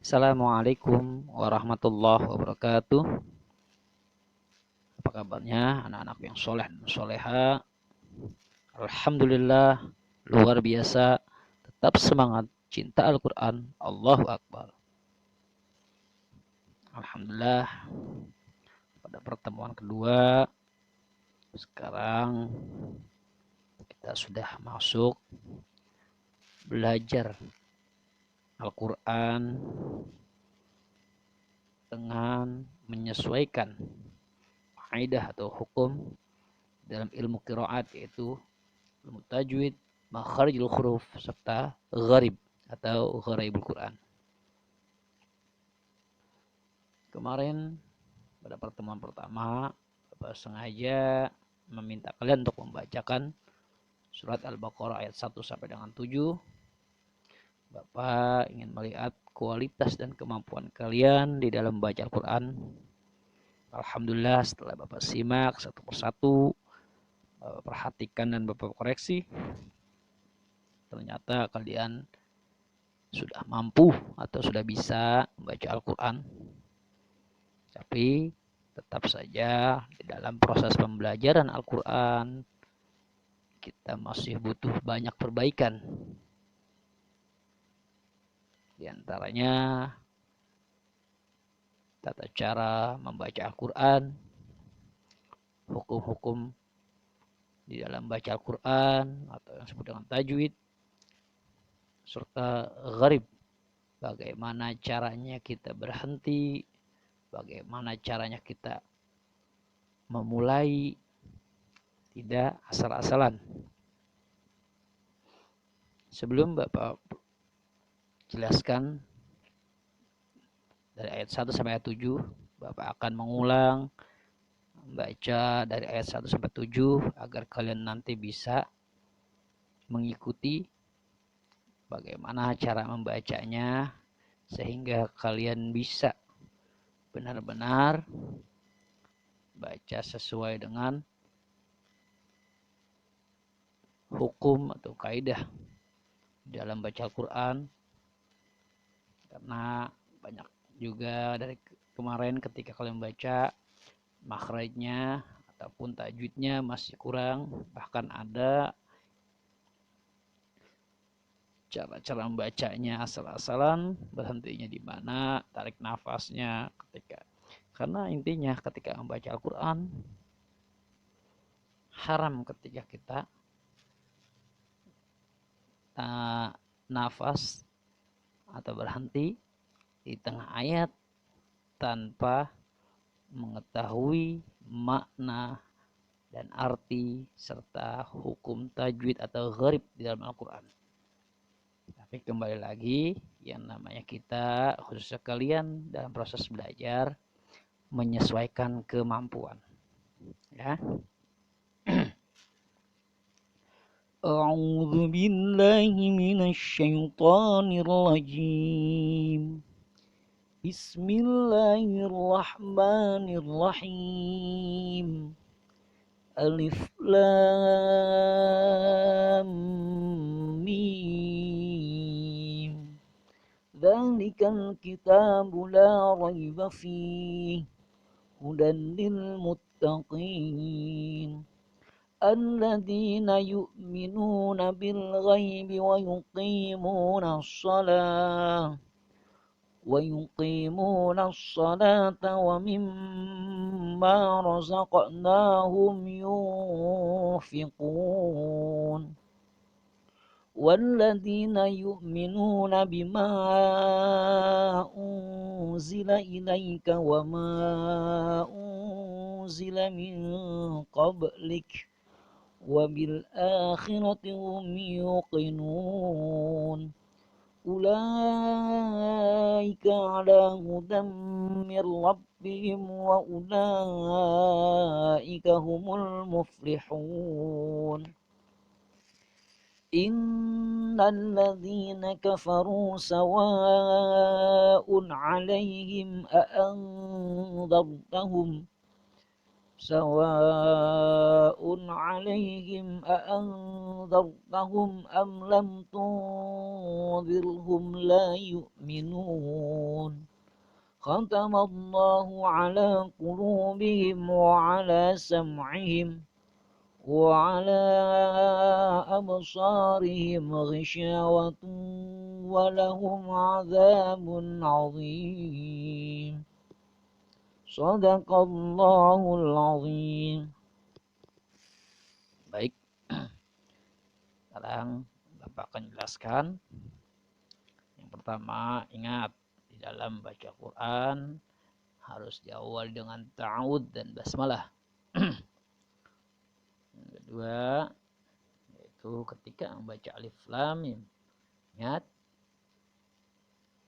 Assalamualaikum warahmatullahi wabarakatuh. Apa kabarnya anak-anak yang soleh dan soleha? Alhamdulillah, luar biasa. Tetap semangat, cinta Al-Quran. Allahu Akbar. Alhamdulillah, pada pertemuan kedua, sekarang kita sudah masuk belajar Al-Quran dengan menyesuaikan kaidah atau hukum dalam ilmu qiraat, yaitu ilmu tajwid, makharijul huruf, serta gharib atau gharaibul Quran. Kemarin pada pertemuan pertama, Bapak sengaja meminta kalian untuk membacakan surat Al-Baqarah ayat 1 sampai dengan 7. Bapak ingin melihat kualitas dan kemampuan kalian di dalam membaca Al-Quran. Alhamdulillah, setelah Bapak simak satu persatu, Bapak perhatikan dan Bapak koreksi, ternyata kalian sudah mampu atau sudah bisa membaca Al-Quran. Tapi tetap saja di dalam proses pembelajaran Al-Quran kita masih butuh banyak perbaikan. Di antaranya tata cara membaca Al-Quran, hukum-hukum di dalam baca Al-Quran atau yang disebut dengan tajwid, serta gharib. Bagaimana caranya kita berhenti, bagaimana caranya kita memulai, tidak asal-asalan. Sebelum Bapak jelaskan dari ayat 1 sampai ayat 7, Bapak akan mengulang membaca dari ayat 1 sampai 7 agar kalian nanti bisa mengikuti bagaimana cara membacanya sehingga kalian bisa benar-benar baca sesuai dengan hukum atau kaidah dalam baca Al-Quran. Karena banyak juga dari kemarin ketika kalian baca makhrajnya ataupun tajwidnya masih kurang, bahkan ada cara-cara membacanya asal-asalan, berhentinya di mana, tarik nafasnya karena intinya ketika membaca Al-Quran haram ketika kita nafas atau berhenti di tengah ayat tanpa mengetahui makna dan arti serta hukum tajwid atau gharib di dalam Al-Quran. Tapi kembali lagi, yang namanya kita, khususnya kalian dalam proses belajar, menyesuaikan kemampuan. Ya. A'udzu billahi minasy syaithanir rajim. Bismillahirrahmanirrahim. Alif lam mim. Dzalikal kitabu la raiba fihi hudan lil muttaqin. الذين يؤمنون بالغيب ويقيمون الصلاة ومما رزقناهم ينفقون والذين يؤمنون بما أنزل إليك وما أنزل من قبلك وبالآخرة هم يوقنون أولئك على هدى من ربهم وأولئك هم المفلحون إن الذين كفروا سواء عليهم أأنذرتهم sawa'un 'alaihim a'anzartahum am lam tunzirhum la yu'minun. Khatamallahu 'ala qulubihim wa 'ala sam'ihim وعلى أبصارهم غشاوة ولهم عذاب عظيم صدق الله العظيم. Baik, sekarang Bapak akan jelaskan. Yang pertama, ingat di dalam baca Quran harus diawali dengan ta'awud dan basmalah. Yang kedua, yaitu ketika membaca alif lam mim. Ingat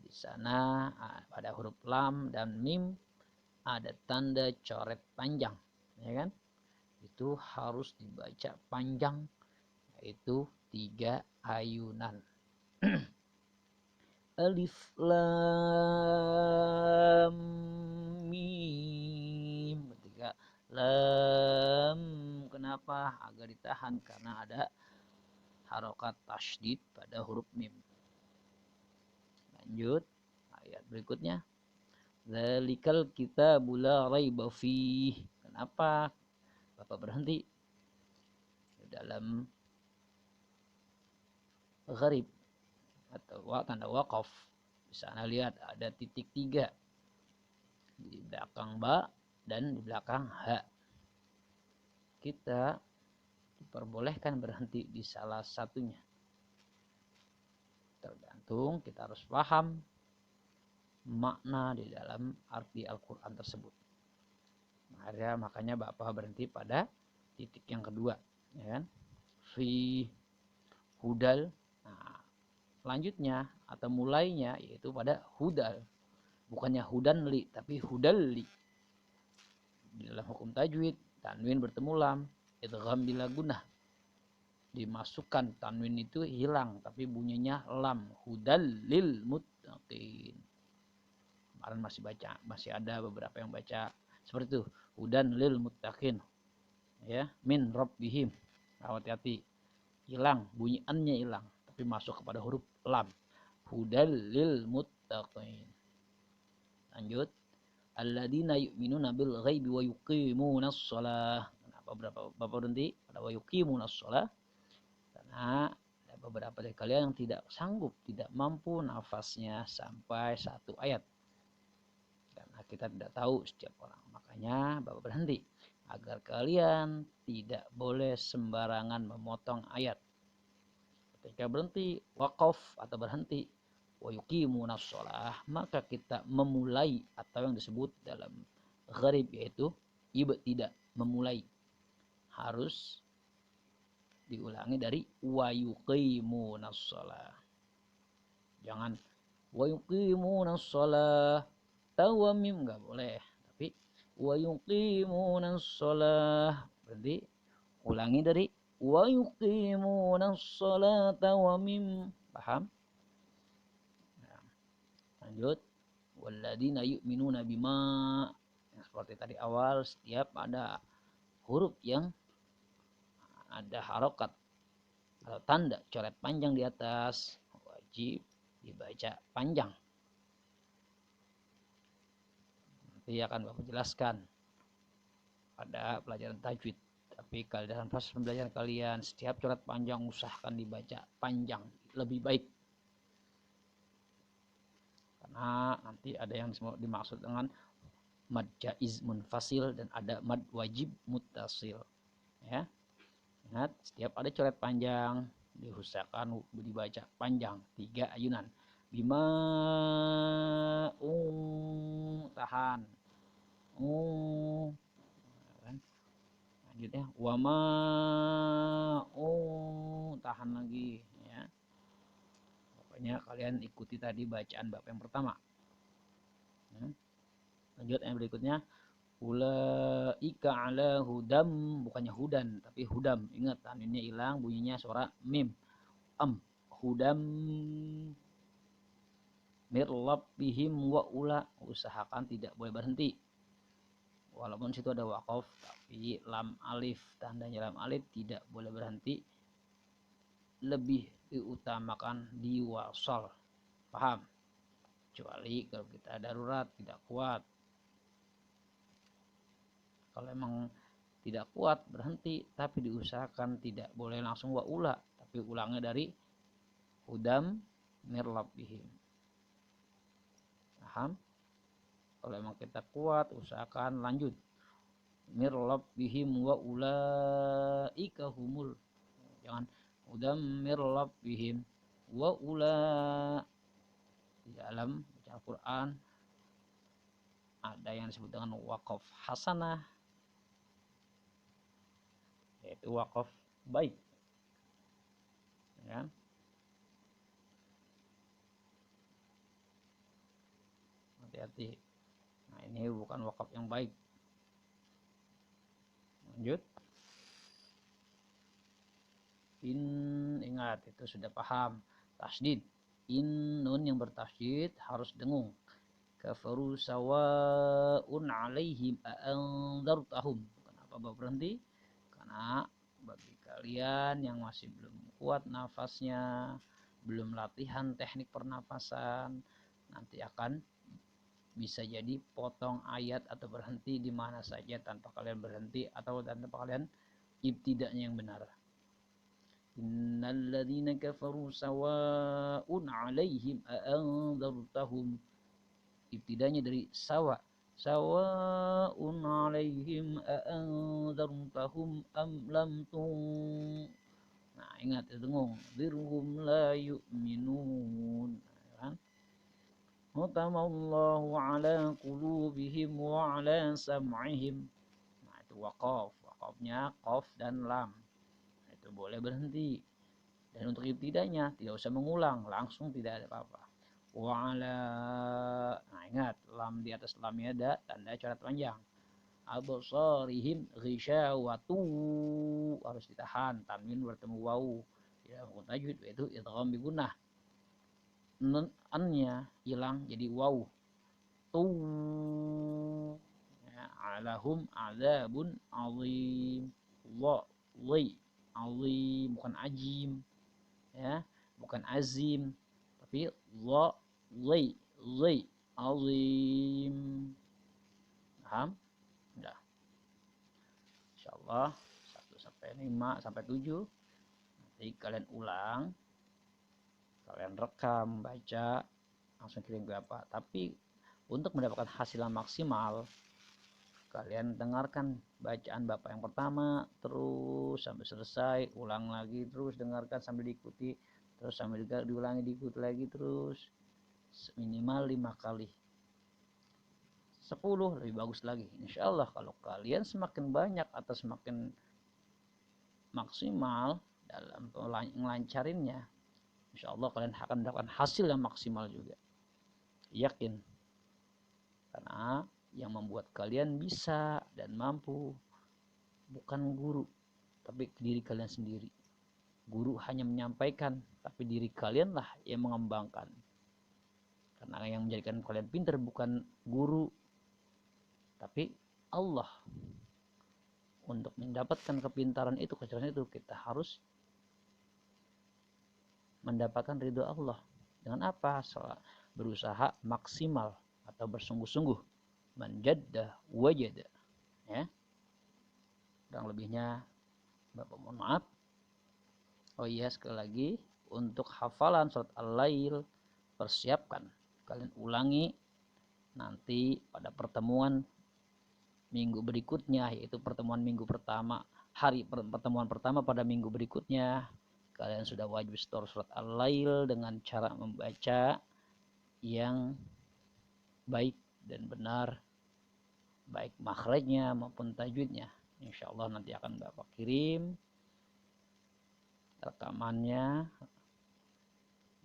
di sana pada huruf lam dan mim ada tanda coret panjang, ya kan? Itu harus dibaca panjang, yaitu 3 ayunan. Alif lam mim. Ketika lam, kenapa? Agar ditahan karena ada harokat tasydid pada huruf mim. Lanjut ayat berikutnya. Zalikal kitabu la raiba fih. Kenapa Bapak berhenti di dalam gharib atau tanda waqaf? Di sana lihat ada titik 3 di belakang ba dan di belakang ha. Kita diperbolehkan berhenti di salah satunya. Tergantung kita harus paham makna di dalam arti Al-Quran tersebut. Makanya Bapak berhenti pada titik yang kedua, ya kan? Fi hudal. Nah, selanjutnya atau mulainya yaitu pada hudal. Bukannya hudan li, tapi hudal li. Di dalam hukum tajwid, tanwin bertemu lam, idgham bila gunah. Dimasukkan tanwin itu hilang, tapi bunyinya lam. Hudal lil muttaqin. Kemarin masih ada beberapa yang baca seperti itu. Hudan lil muttaqin. Ya, min rabbihim. Hati-hati. Hilang, bunyi an-nya hilang, tapi masuk kepada huruf lam. Hudal lil muttaqin. Lanjut. Alladzina yu'minuna bil ghaibi wa yuqimunas shalah. Kenapa Bapak berhenti pada wa yuqimunas shalah? Karena ada beberapa dari kalian yang tidak sanggup, tidak mampu nafasnya sampai 1 ayat. Karena kita tidak tahu setiap orang. Makanya Bapak berhenti agar kalian tidak boleh sembarangan memotong ayat. Ketika berhenti waqaf atau berhenti wa yuqimunas shalah, maka kita memulai atau yang disebut dalam gharib yaitu ibtidah, memulai. Harus diulangi dari wa yuqimunas shalah. Jangan wa yuqimunas shalah tawamim, enggak boleh, tapi wa yuqimunas shalah. Berarti ulangi dari wa yuqimunas sholata wa mim. Paham? Nah, lanjut. Walladzina yu'minuna bima. Yang seperti tadi awal, setiap ada huruf yang ada harokat atau tanda coret panjang di atas, wajib dibaca panjang. Nanti akan Bapak jelaskan pada pelajaran tajwid. Tapi kalau dalam proses pembelajaran kalian, setiap coret panjang usahakan dibaca panjang, lebih baik. Karena nanti ada yang dimaksud dengan mad jaiz munfasil dan ada mad wajib muttasil. Ya. Ingat, setiap ada coret panjang diusahakan dibaca panjang, 3 ayunan. Bima tahan. Lanjutnya wama tahan lagi, ya. Pokoknya kalian ikuti tadi bacaan Bapak yang pertama. Lanjut yang berikutnya ulaika ala hudam, bukannya hudan tapi hudam. Ingat tanwinnya hilang, bunyinya suara mim. Hudam mir rabbihim wa ula. Usahakan tidak boleh berhenti. walaupun situ ada waqaf, tapi lam alif, tandanya lam alif tidak boleh berhenti, lebih diutamakan di wasal, paham? Kecuali kalau kita darurat tidak kuat. Kalau emang tidak kuat berhenti, tapi diusahakan tidak boleh langsung wa ula, tapi ulangnya dari hudam mirlabbihim. Paham? Kalau emang kita kuat, usahakan lanjut mirlabbihim wa ulaika humul. Jangan hudam mirlabbihim wa ula. Di dalam baca Al-Quran ada yang disebut dengan waqaf hasanah, yaitu waqaf baik, ya. Hati-hati. Nah, ini bukan waqaf yang baik. Lanjut. Ingat itu sudah paham. Tasdid. Nun yang bertasdid harus dengung. Kafaru sawa'un alaihim a'anzartahum. Kenapa berhenti? Karena bagi kalian yang masih belum kuat nafasnya, belum latihan teknik pernafasan, nanti akan bisa jadi potong ayat atau berhenti di mana saja tanpa kalian berhenti atau tanpa kalian ibtida'nya yang benar. Innal ladzina kafaru sawa'un 'alaihim a'anzartahum. Ibtida'nya dari sawa. Sawa'un 'alaihim a'anzartahum am lam tun. Nah, ingat itu dengung. Dirhum la yu'minun. Mutamallahu ala qulubihim wa ala sam'ihim. Nah, itu waqaf. Waqafnya qaf dan lam. Itu boleh berhenti. Dan untuk ibtidanya tidak usah mengulang, langsung tidak ada apa-apa. Wa ala, nah ingat lam di atas lamnya ada tanda coret panjang. Absarihim ghisyawatu, harus ditahan, tanwin bertemu wawu. Ya, hukum tajwid yaitu idgham bi gunnah. An-nya hilang jadi wawu. Tu, ya, alahum azabun azim. Wa li azim, bukan ajim, ya, bukan azim, tapi li azim. Paham? Udah. Insyaallah 1 sampai 5 sampai 7 nanti kalian ulang, kalian rekam, baca, langsung kirim ke Bapak. Tapi untuk mendapatkan hasil yang maksimal, kalian dengarkan bacaan Bapak yang pertama terus sampai selesai, ulang lagi terus, dengarkan sambil diikuti terus, sambil diulangi, diikuti lagi terus, minimal 5 kali. 10 lebih bagus lagi. Insya Allah kalau kalian semakin banyak atau semakin maksimal dalam melancarinnya, insya Allah kalian akan mendapatkan hasil yang maksimal juga. Yakin. Karena yang membuat kalian bisa dan mampu bukan guru, tapi diri kalian sendiri. Guru hanya menyampaikan, tapi diri kalianlah yang mengembangkan. Karena yang menjadikan kalian pintar bukan guru, tapi Allah. Untuk mendapatkan kepintaran itu, kecerdasan itu, kita harus mendapatkan ridho Allah. Dengan apa? Berusaha maksimal atau bersungguh-sungguh. Man jadda wajada. Ya. Kurang lebihnya Bapak mohon maaf. Oh iya, sekali lagi untuk hafalan surat Al-Lail persiapkan. Kalian ulangi nanti pada pertemuan minggu berikutnya, yaitu pertemuan minggu pertama, pertemuan pertama pada minggu berikutnya, kalian sudah wajib setor surat Al-Lail dengan cara membaca yang baik dan benar, baik makhrajnya maupun tajwidnya. Insya Allah nanti akan Bapak kirim rekamannya,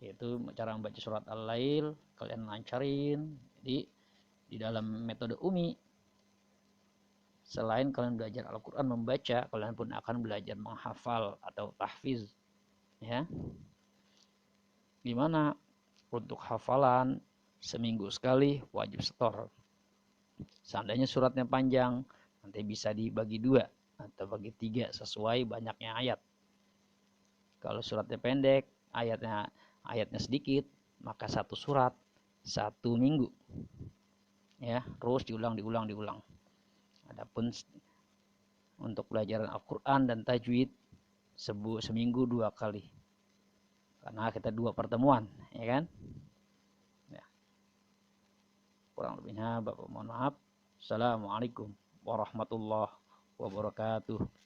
yaitu cara membaca surat Al-Lail, kalian lancarin. Jadi di dalam metode Umi, selain kalian belajar Al-Quran membaca, kalian pun akan belajar menghafal atau tahfiz, ya. Gimana untuk hafalan seminggu sekali wajib setor. Seandainya suratnya panjang, nanti bisa dibagi 2 atau bagi 3 sesuai banyaknya ayat. Kalau suratnya pendek, ayatnya sedikit, maka satu surat 1 minggu. Ya, terus diulang. Adapun untuk pelajaran Al-Qur'an dan tajwid seminggu 2 kali. Karena kita 2 pertemuan, ya kan? Ya. Kurang lebihnya Bapak mohon maaf. Assalamualaikum warahmatullahi wabarakatuh.